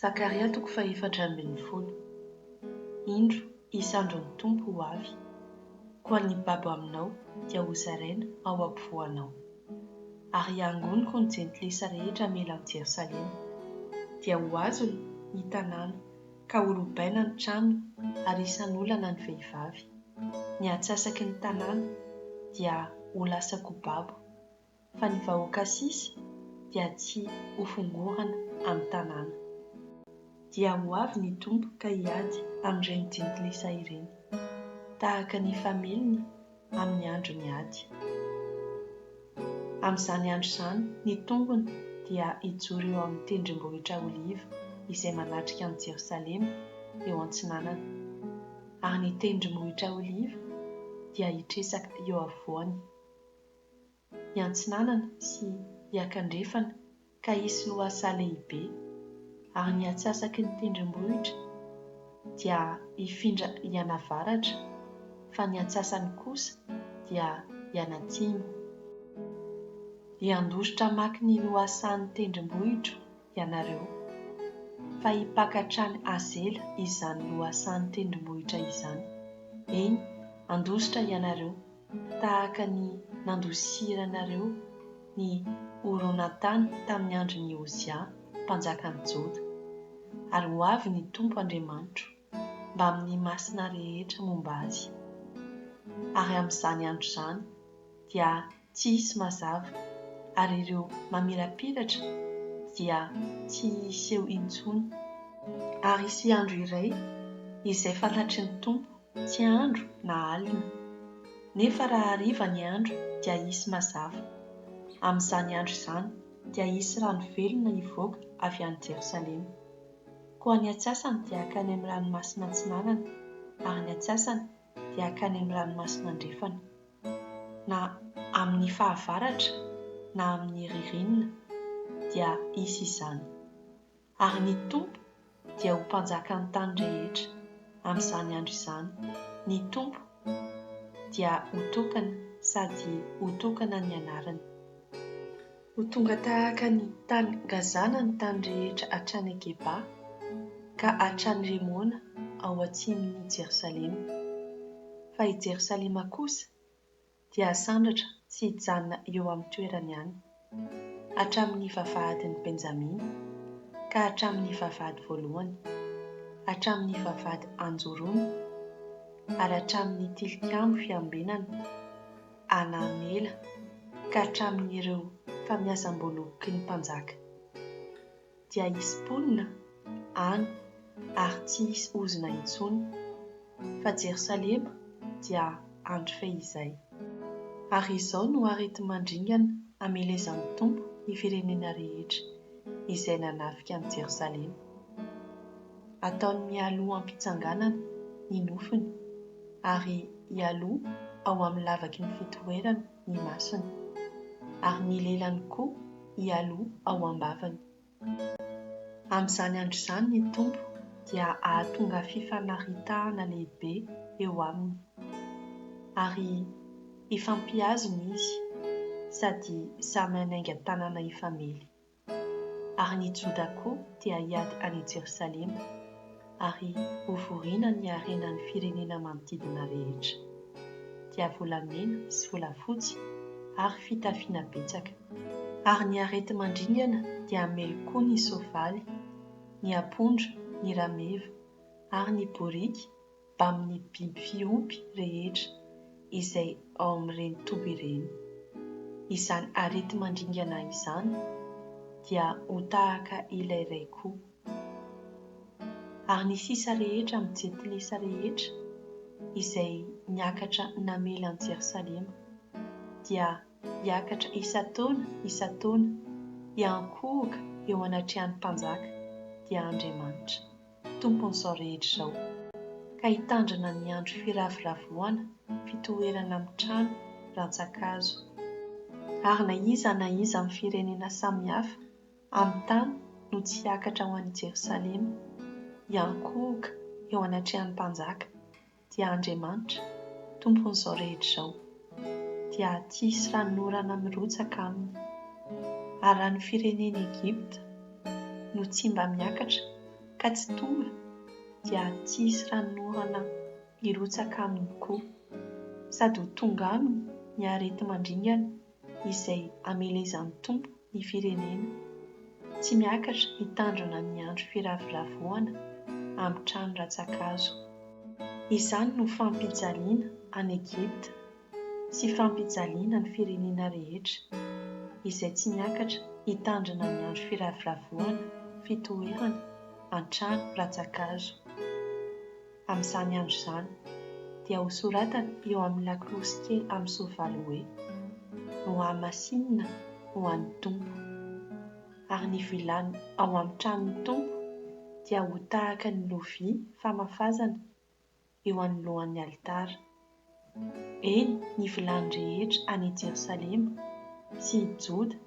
Zakaria 4:10. Indro isandro ny Tompo ho avy, koa ny babo aminao dia ho zaraina ao ampovoanao. Ary angoniko ny jentilesa rehetra mela ao Jerosalema, dia ho azony ny tanàna, ka ho robaina ny tranony ary isan'olana ny vehivavy. Ny antsasaky ny tanàna dia ho lasako babo, fa ny vahoaka sisa dia tsy ho fongorana amin'ny tanàna. Dia ho avy ny Tompo ka hiady amin'ireny jentilesa ireny, tahaka ny fameliny amin'ny andro ny ady. Amin'izany andro izany, ny tongony dia hijoro eo amin'ny tendrombohitra Oliva izay manatrika an'i Jerosalema eo antsinanana. Ary ny tendrombohitra Oliva dia hitresaka eo afovoany. Hiantsinanana sy hiakandrefana ka hisy lohasaha lehibe. Ary ny antsasaky ny tendrombohitra dia hifindra hianavaratra, fa ny antsasany kosa dia hianatsimo. Hiandositra maka ny lohasahan'ny tendrombohitra ianareo, fa hipankatrany azela izany lohasahan'ny tendrombohitra izany. Eny, andositra ianareo, tahaka ny nandosiranareo ny horonan-tany tamin'ny andron'ny Ozia, mpanjakan'i Joda. Ary ho avy ny Tompo Andriamanitro mba amin'ny masina rehetra momba azy. Ary amin'izany andro izany dia tsy hisy mazava, ary ireo mamirapiratra dia tsy hiseho intsony. Ary hisy andro iray izay fantatry ny Tompo tsy andro na alina, nefa raha hariva ny andro dia hisy mazava. Amin'izany andro izany dia hisy rano velona hivoaka avy any Jerosalema. Koa ny atsasany dia akany amin'ny ranomasina Antsinanana, ary ny atsasany dia akany amin'ny ranomasina Andrefana. Na amin'ny fahavaratra na amin'ny ririnina dia hisy izany. Ary ny Tompo dia ho mpanjaka ny tany rehetra. Amin'izany andro izany, ny Tompo dia ho tokana sady ho tokana ny anarany. Ho tonga tahaka ny tany Gazana ny tany rehetra hatrany Geba, ka hatrany Remona ao atsimon'i Jerosalema. Fa i Jerosalema kosa dia sandratra sy hijanona eo amin'ny toerany ihany, hatramin'ny vavahadin'i Benjamina, ka hatramin'ny vavahady voalohany, hatramin'ny vavahady Anjorona, ary hatramin'ny tilikambo fiambenana Ananela, ka hatramin'ireo famiasam-boaloboky ny mpanjaka. Dia hisy mponina any ary tsy hisy ozona intsony, fa Jerosalema dia andro fehizay. Ary izao no arety mandringana hamelezan'ny Tompo ny firenena rehetra izay nanafika an'i Jerosalema. Ataony mialoha am-pitsanganana ny nofiny, ary hialoha ao amin'ny lavaky ny fitoerana ny masony, ary ny lelany koa hialoha ao am-bavany. Amin'izany andro izany ny Tompo dia ahatonga fifanarintahana lehibe eo aminy, ary hifampiazona izy sady samy hanainga tanàna hifamely. Ary ny Joda koa dia hiady any Jerosalema, ary ho voriana ny harenan'ny firenena manodidina rehetra. Dia volamena sy volafotsy ary fitafiana betsaka. Ary ny arety mandringana dia hamely koa ny soavaly, ny apondra, ny rameva, ary ny borika mba amin'ny biby fiompy rehetra izay ao amin'ireny toby ireny. Izany arety mandringana izany dia ho tahaka ilay iray koa. Ary ny sisa rehetra amin'ny jentilesa rehetra izay niakatra namela an'i Jerosalema dia hiakatra isan-taona hiankohoka eo anatrehan'ny mpanjaka dia Andriamanitra, tompon'izao rehetra izao, ka hitandrina ny andro firavoravoana fitoerana amin'ny trano rantsan-kazo. Ary na iza amin'ny firenena samihafa amin'ny tany no tsy hiakatra ho an'i Jerosalema hiankohoka eo anatrehan'ny mpanjaka dia Andriamanitra, tompon'izao rehetra izao, dia tsy hisy ranorana mirotsaka aminy. Ary raha ny firenena Egipta no tsy mba miakatra ka tsy tonga dia tsy hisy ranonorana hirotsaka aminy koa, sady ho tonga aminy ny arety mandringana izay hamelezan'ny tompo ny firenena, tsy miakatra hitandrina ny andro firavoravoana amin'ny trano ratsan-kazo. Izany no fampijaliana any Egipta sy fampijaliana ny firenena rehetra izay tsy miakatra hitandrina ny andro firavoravoana fitoerana an-trano ratsan-kazo. Amin'izany andro izany dia hosoratana eo amin'ny lakolosy kely amin'ny soavaly hoe: ho amasinina ho an'ny tompo, ary ny vilany ao amin'ny tranon'ny tompo dia ho tahaka ny lovia famafazana eo anoloan'ny alitara. Eny, ny vilany rehetra any Jerosalema sy Joda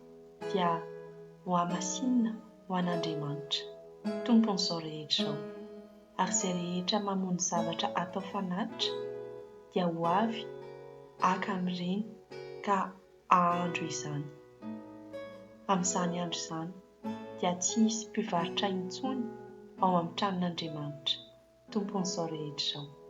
dia ho amasinina ho an'Andriamanitra, tompon'izao rehetra izao, ary izay rehetra mamono zavatra atao fanatitra dia ho avy haka amin'ireny ka hahandro izany. Amin'izany andro izany dia tsy hisy mpivarotra intsony ao amin'ny tranon'Andriamanitra, tompon'izao rehetra izao.